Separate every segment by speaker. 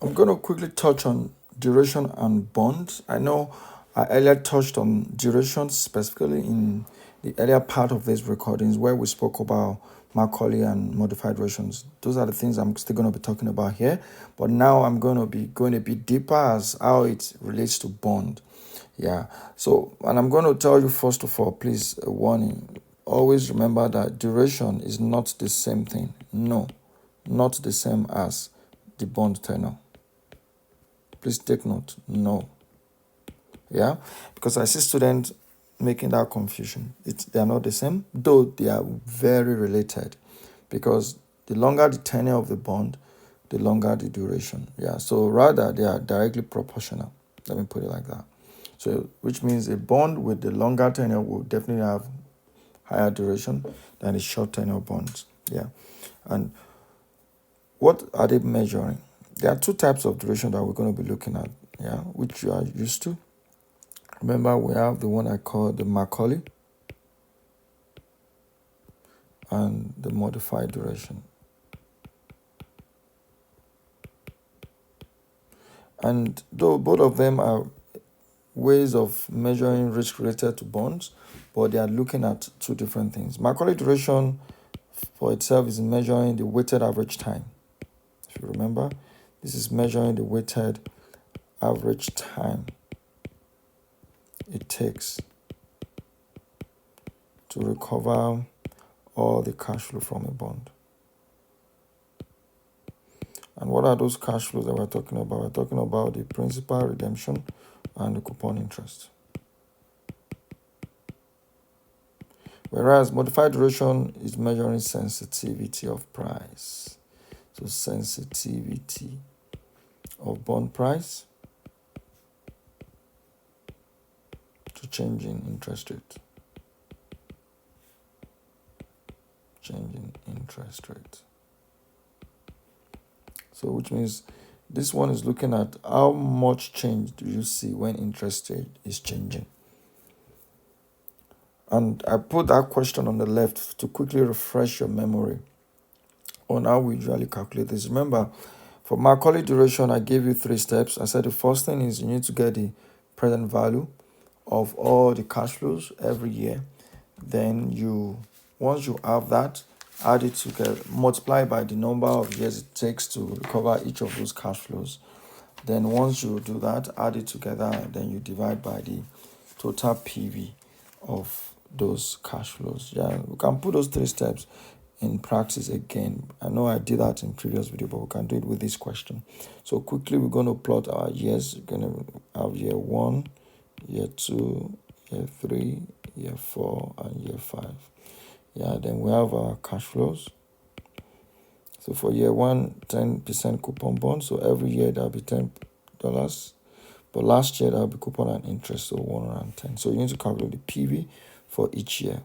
Speaker 1: I'm going to quickly touch on duration and bonds. I know I earlier touched on duration specifically in the earlier part of these recordings where we spoke about Macaulay and modified durations. Those are the things I'm still going to be talking about here. But now I'm going to be going a bit deeper as how it relates to bond. Yeah. So, and I'm going to tell you first of all, please, a warning. Always remember that duration is not the same thing. No, not the same as the bond tenor. Please take note. No. Yeah. Because I see students making that confusion. They are not the same, though they are very related. Because the longer the tenure of the bond, the longer the duration. Yeah. So rather they are directly proportional. Let me put it like that. So which means a bond with the longer tenure will definitely have higher duration than the short tenure bonds. Yeah. And what are they measuring? There are two types of duration that we're going to be looking at, yeah, which you are used to. Remember, we have the one I call the Macaulay and the modified duration. And though both of them are ways of measuring risk related to bonds, but they are looking at two different things. Macaulay duration for itself is measuring the weighted average time. If you remember, this is measuring the weighted average time it takes to recover all the cash flow from a bond. And what are those cash flows that we're talking about? We're talking about the principal redemption and the coupon interest. Whereas modified duration is measuring sensitivity of price. So sensitivity of bond price to changing interest rate. Changing interest rate. So which means this one is looking at how much change do you see when interest rate is changing. And I put that question on the left to quickly refresh your memory on how we usually calculate this. Remember, for Macaulay duration, I gave you 3 steps. I said the first thing is you need to get the present value of all the cash flows every year. Then once you have that, add it together, multiply by the number of years it takes to recover each of those cash flows. Then once you do that, add it together, and then you divide by the total PV of those cash flows. Yeah, we can put those 3 steps in practice again. I know I did that in previous video, but we can do it with this question. So quickly, we're going to plot our years. We're going to have year 1, year 2, year 3, year 4, and year 5. Yeah, then we have our cash flows. So for year 1, 10% coupon bond. So every year that'll be $10. But last year that'll be coupon and interest, so 110. So you need to calculate the PV for each year.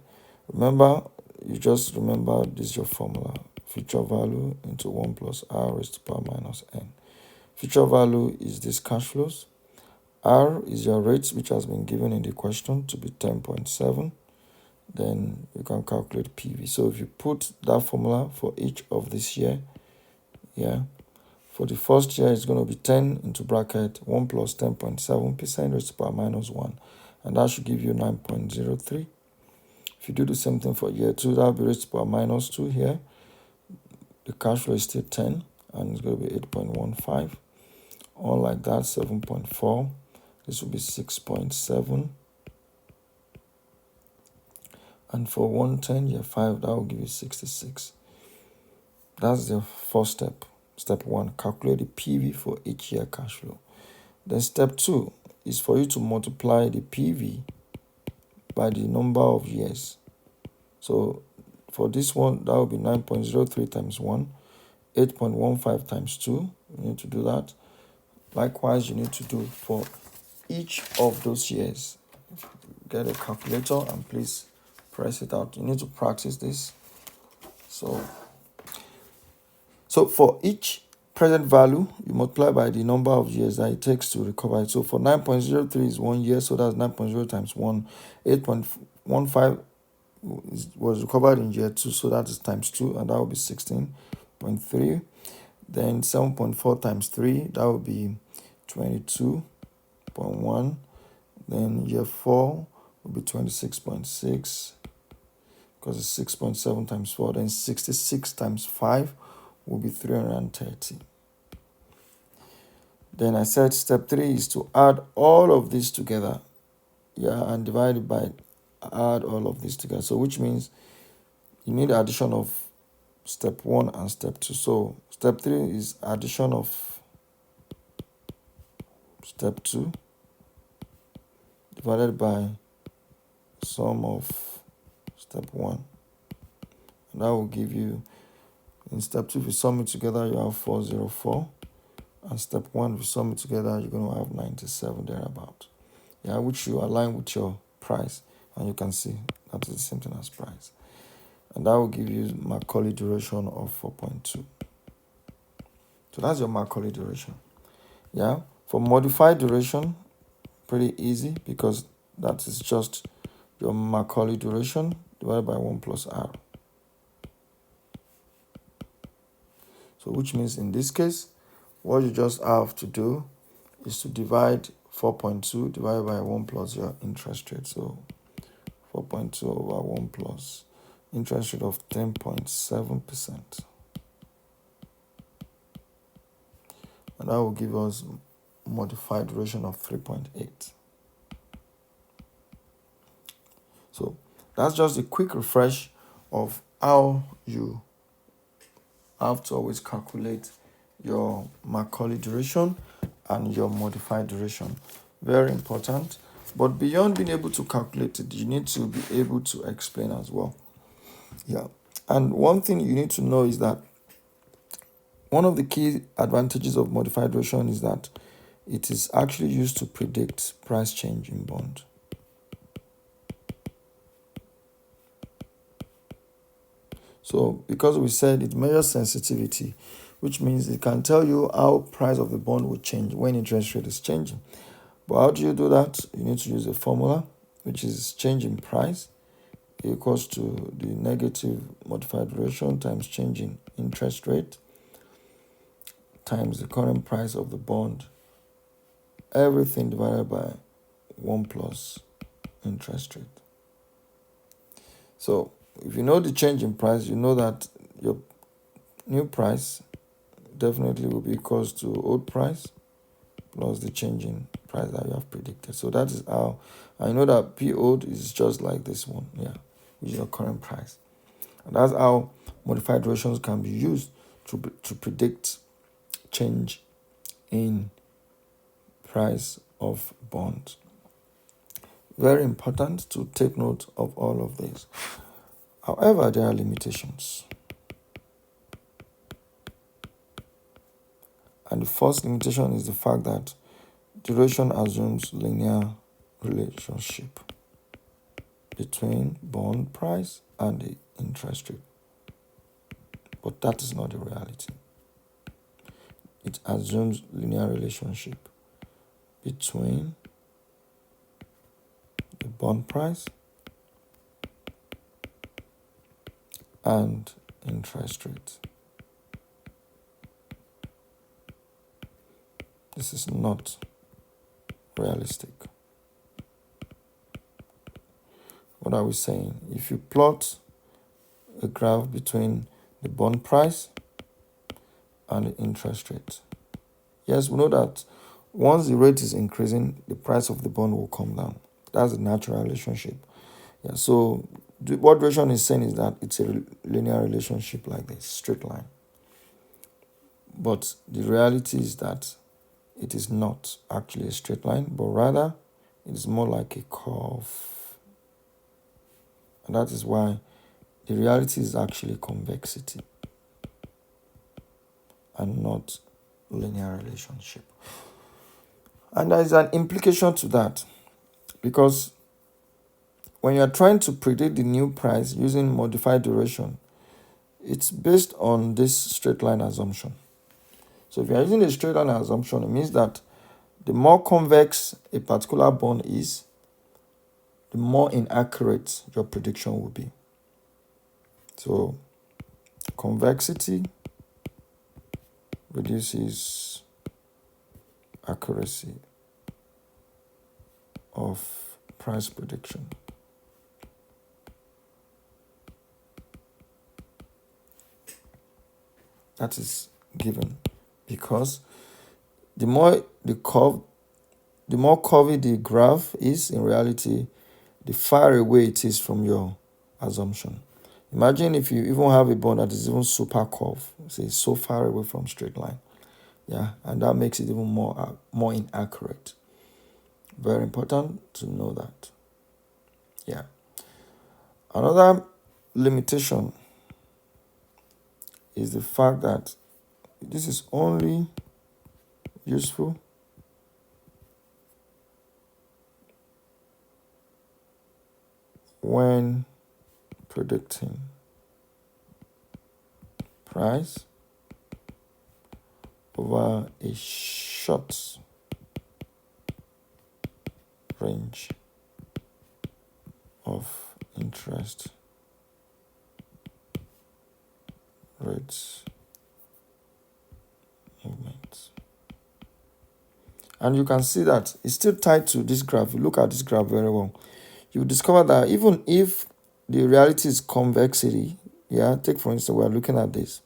Speaker 1: Remember, you just remember this is your formula. Future value into 1 plus R raised to power minus N. Future value is this cash flows. R is your rate, which has been given in the question to be 10.7. Then you can calculate PV. So if you put that formula for each of this year, yeah, for the first year, it's going to be 10 into bracket 1 plus 10.7% raised to power minus 1. And that should give you 9.03. If you do the same thing for year 2, that will be raised to power minus 2 here. The cash flow is still 10, and it's going to be 8.15. All like that, 7.4. This will be 6.7. And for 110, year 5, that will give you 66. That's the first step. Step 1, calculate the PV for each year cash flow. Then step 2 is for you to multiply the PV by the number of years. So for this one, that will be 9.03 times 1, 8.15 times 2. You need to do that. Likewise, you need to do for each of those years. Get a calculator and please press it out. You need to practice this. So for each present value, you multiply by the number of years that it takes to recover it. So for 9.03 is 1 year, so that's 9.0 times 1. 8.15 was recovered in year 2, so that is times 2, and that will be 16.3. Then 7.4 times 3, that would be 22.1. Then year 4 will be 26.6 because it's 6.7 times 4. Then 66 times 5 will be 330. Then I said step 3 is to add all of this together. Yeah, and divide it by add all of this together. So which means you need addition of step 1 and step 2. So step 3 is addition of step 2 divided by sum of step 1. And that will give you, in step 2, if you sum it together, you have 404. And step 1, if you sum it together, you're going to have 97 thereabout. Yeah, which you align with your price. And you can see that is the same thing as price. And that will give you Macaulay duration of 4.2. So that's your Macaulay duration. Yeah, for modified duration, pretty easy because that is just your Macaulay duration divided by 1 plus R. So which means in this case, what you just have to do is to divide 4.2 divided by 1 plus your interest rate. So 4.2 over 1 plus interest rate of 10.7%. And that will give us modified duration of 3.8. So that's just a quick refresh of how you have to always calculate your Macaulay duration and your modified duration. Very important. But beyond being able to calculate it, you need to be able to explain as well. Yeah. And one thing you need to know is that one of the key advantages of modified duration is that it is actually used to predict price change in bond. So because we said it measures sensitivity, which means it can tell you how price of the bond will change when interest rate is changing. But how do you do that? You need to use a formula, which is change in price equals to the negative modified duration times change in interest rate times the current price of the bond. Everything divided by 1 plus interest rate. So if you know the change in price, you know that your new price definitely will be equals to old price plus the change in price that you have predicted. So that is how I know that P old is just like this one, yeah, which is your current price. And that's how modified durations can be used to predict change in price of bonds. Very important to take note of all of this. However, there are limitations. And the first limitation is the fact that duration assumes linear relationship between bond price and the interest rate. But that is not the reality. It assumes linear relationship between the bond price and interest rate. This is not realistic. What are we saying? If you plot a graph between the bond price and the interest rate, yes, we know that once the rate is increasing, the price of the bond will come down. That's a natural relationship. Yeah, so what duration is saying is that it's a linear relationship like this, straight line. But the reality is that it is not actually a straight line, but rather it is more like a curve. And that is why the reality is actually convexity and not linear relationship. And there is an implication to that, because when you are trying to predict the new price using modified duration, it's based on this straight line assumption. So if you are using a straight line assumption, it means that the more convex a particular bond is, the more inaccurate your prediction will be. So convexity reduces accuracy of price prediction. That is given because the more curvy the graph is in reality, the far away it is from your assumption. Imagine if you even have a bond that is even super curved, say so far away from straight line. Yeah, and that makes it even more inaccurate. Very important to know that. Yeah. Another limitation is the fact that this is only useful when predicting price over a short range of interest rates movements. And you can see that it's still tied to this graph. You look at this graph very well. You discover that even if the reality is convexity, take for instance, we're looking at this.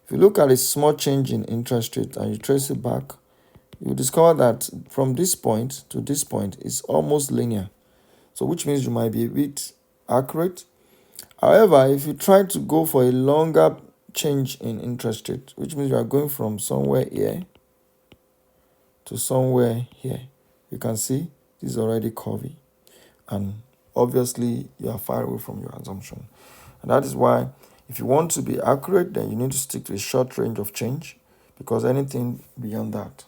Speaker 1: If you look at a small change in interest rate and you trace it back, you discover that from this point to this point is almost linear. So which means you might be a bit accurate. However, if you try to go for a longer change in interest rate, which means you are going from somewhere here to somewhere here, you can see this is already curvy. And obviously, you are far away from your assumption. And that is why if you want to be accurate, then you need to stick to a short range of change, because anything beyond that,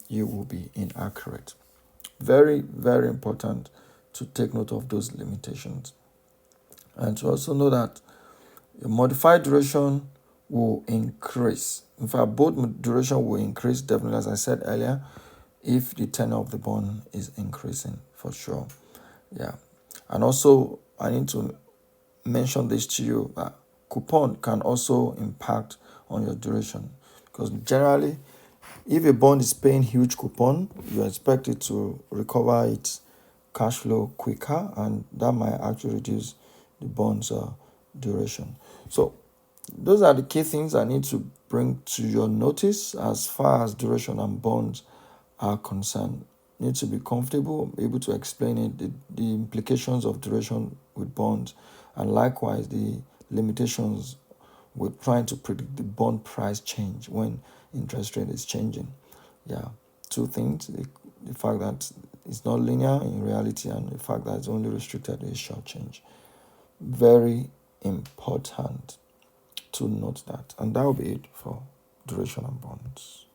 Speaker 1: you will be inaccurate. Very, very important to take note of those limitations. And to also know that your modified duration will increase. In fact, both duration will increase, definitely, as I said earlier, if the tenor of the bond is increasing, for sure. Yeah. And also, I need to mention this to you, that coupon can also impact on your duration, because generally, if a bond is paying huge coupon, you expect it to recover its cash flow quicker, and that might actually reduce the bond's duration. So those are the key things I need to bring to your notice as far as duration and bonds are concerned. You need to be comfortable, able to explain it, the implications of duration with bonds, and likewise the limitations with trying to predict the bond price change when interest rate is changing. Two things: the fact that it's not linear in reality, and the fact that it's only restricted to a short change. Very important to note that. And that will be it for duration and bonds.